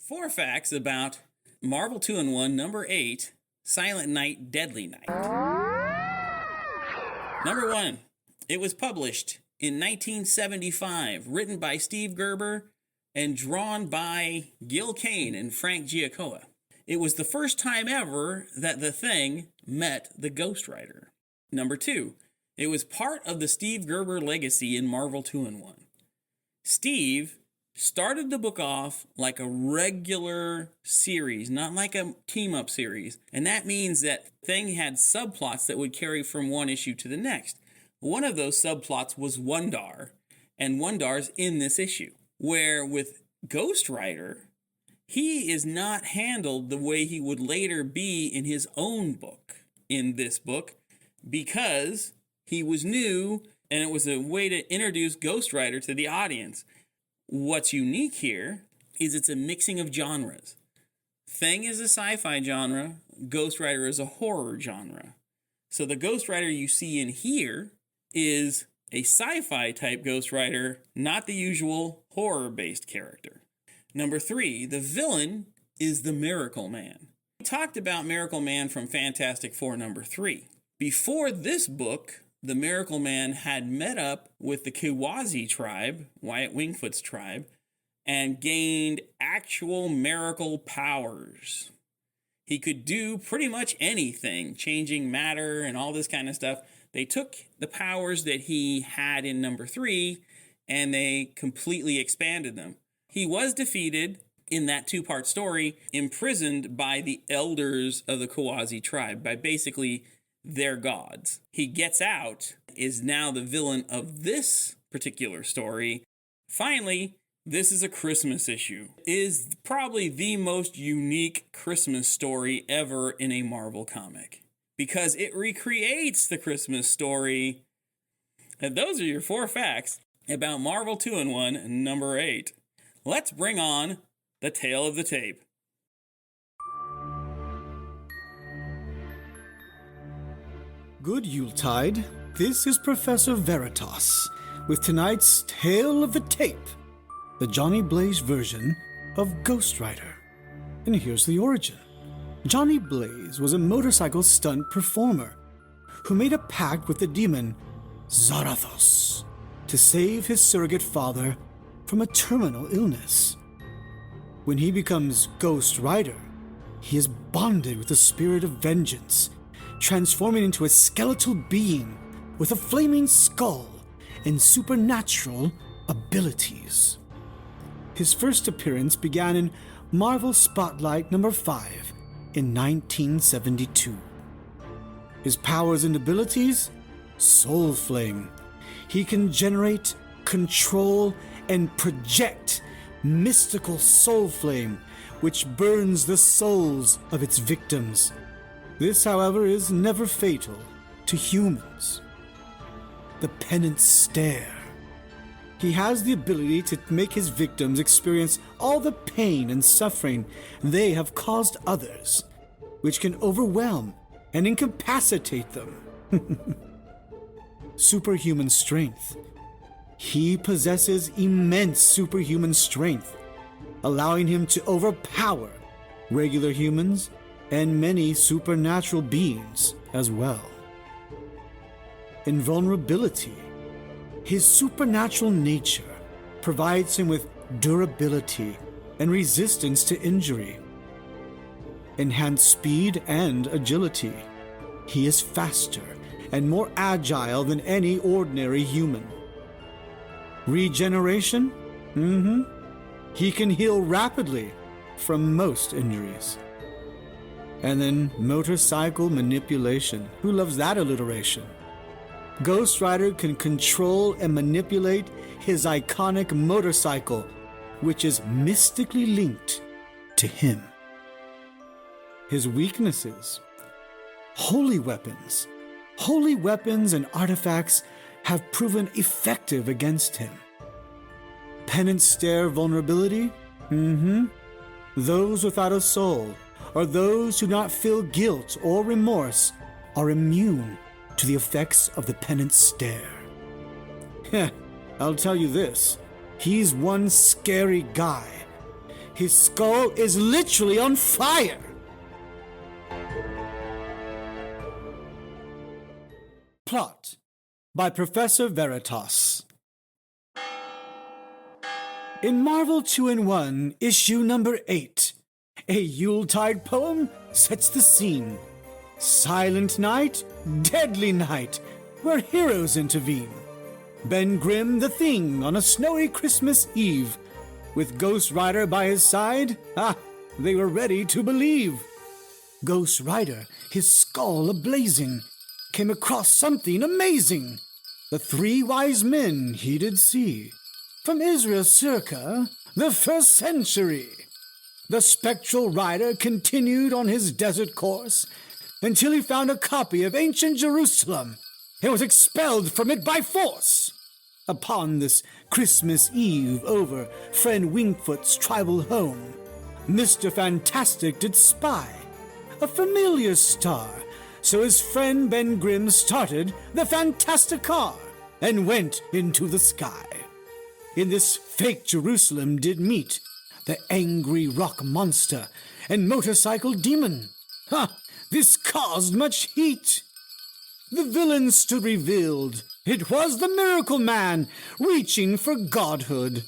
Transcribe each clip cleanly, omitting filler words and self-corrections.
4 facts about Marvel 2-in-1 number 8, Silent Night, Deadly Night. Number 1, it was published in 1975, written by Steve Gerber and drawn by Gil Kane and Frank Giacoia. It was the first time ever that the Thing met the Ghost Rider. Number 2, it was part of the Steve Gerber legacy in Marvel 2-in-1. Steve started the book off like a regular series, not like a team-up series. And that means that Thing had subplots that would carry from one issue to the next. One of those subplots was Wondar, and Wondar's in this issue. Where with Ghost Rider, he is not handled the way he would later be in his own book, in this book, because he was new, and it was a way to introduce Ghost Rider to the audience. What's unique here is it's a mixing of genres. Thing is a sci-fi genre, Ghost Rider is a horror genre. So the Ghost Rider you see in here is a sci-fi type Ghost Rider, not the usual horror-based character. Number 3, the villain is the Miracle Man. We talked about Miracle Man from Fantastic Four number 3. Before this book, the Miracle Man had met up with the Kiwazi tribe, Wyatt Wingfoot's tribe, and gained actual miracle powers. He could do pretty much anything, changing matter and all this kind of stuff. They took the powers that he had in number 3 and they completely expanded them. He was defeated in that 2-part story, imprisoned by the elders of the Kiwazi tribe, by basically their gods. He gets out, is now the villain of this particular story. Finally, this is a Christmas issue. It is probably the most unique Christmas story ever in a Marvel comic, because it recreates the Christmas story. And those are your 4 facts about Marvel 2-in-1 number 8. Let's bring on the tale of the tape. Good Yuletide. This is Professor Veritas with tonight's Tale of the Tape, the Johnny Blaze version of Ghost Rider. And here's the origin. Johnny Blaze was a motorcycle stunt performer who made a pact with the demon Zarathos to save his surrogate father from a terminal illness. When he becomes Ghost Rider, he is bonded with the spirit of vengeance, transforming into a skeletal being with a flaming skull and supernatural abilities. His first appearance began in Marvel Spotlight number 5 in 1972. His powers and abilities? Soul Flame. He can generate, control, and project mystical soul flame, which burns the souls of its victims. This, however, is never fatal to humans. The Penance Stare. He has the ability to make his victims experience all the pain and suffering they have caused others, which can overwhelm and incapacitate them. Superhuman strength. He possesses immense superhuman strength, allowing him to overpower regular humans and many supernatural beings as well. Invulnerability. His supernatural nature provides him with durability and resistance to injury. Enhanced speed and agility. He is faster and more agile than any ordinary human. Regeneration? He can heal rapidly from most injuries. And then motorcycle manipulation. Who loves that alliteration? Ghost Rider can control and manipulate his iconic motorcycle, which is mystically linked to him. His weaknesses. Holy weapons. Holy weapons and artifacts have proven effective against him. Penance Stare vulnerability? Those without a soul, or those who do not feel guilt or remorse, are immune to the effects of the Penance Stare. I'll tell you this, he's one scary guy. His skull is literally on fire. Plot by Professor Veritas. In Marvel 2-in-1, issue number 8, a Yuletide poem sets the scene. Silent night, deadly night, where heroes intervene. Ben Grimm the Thing on a snowy Christmas Eve. With Ghost Rider by his side, they were ready to believe. Ghost Rider, his skull ablazing, came across something amazing. The 3 wise men he did see. From Israel circa the 1st century. The spectral rider continued on his desert course until he found a copy of ancient Jerusalem and was expelled from it by force. Upon this Christmas Eve over friend Wingfoot's tribal home, Mr. Fantastic did spy a familiar star, so his friend Ben Grimm started the Fantastic Car and went into the sky. In this fake Jerusalem did meet the angry rock monster and motorcycle demon. This caused much heat. The villain stood revealed. It was the Miracle Man, reaching for godhood.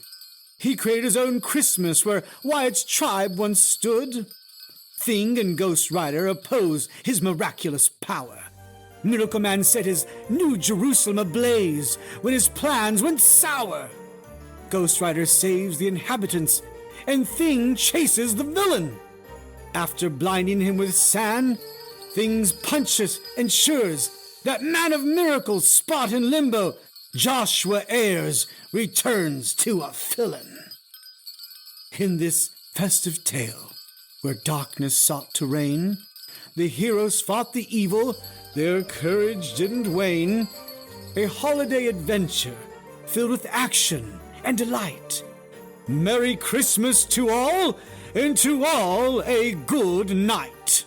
He created his own Christmas where Wyatt's tribe once stood. Thing and Ghost Rider opposed his miraculous power. Miracle Man set his new Jerusalem ablaze when his plans went sour. Ghost Rider saves the inhabitants, and Thing chases the villain. After blinding him with sand, Thing's punches ensures that man of miracles spot in limbo, Joshua Ayers, returns to a villain. In this festive tale, where darkness sought to reign, the heroes fought the evil, their courage didn't wane. A holiday adventure filled with action and delight. Merry Christmas to all, and to all a good night.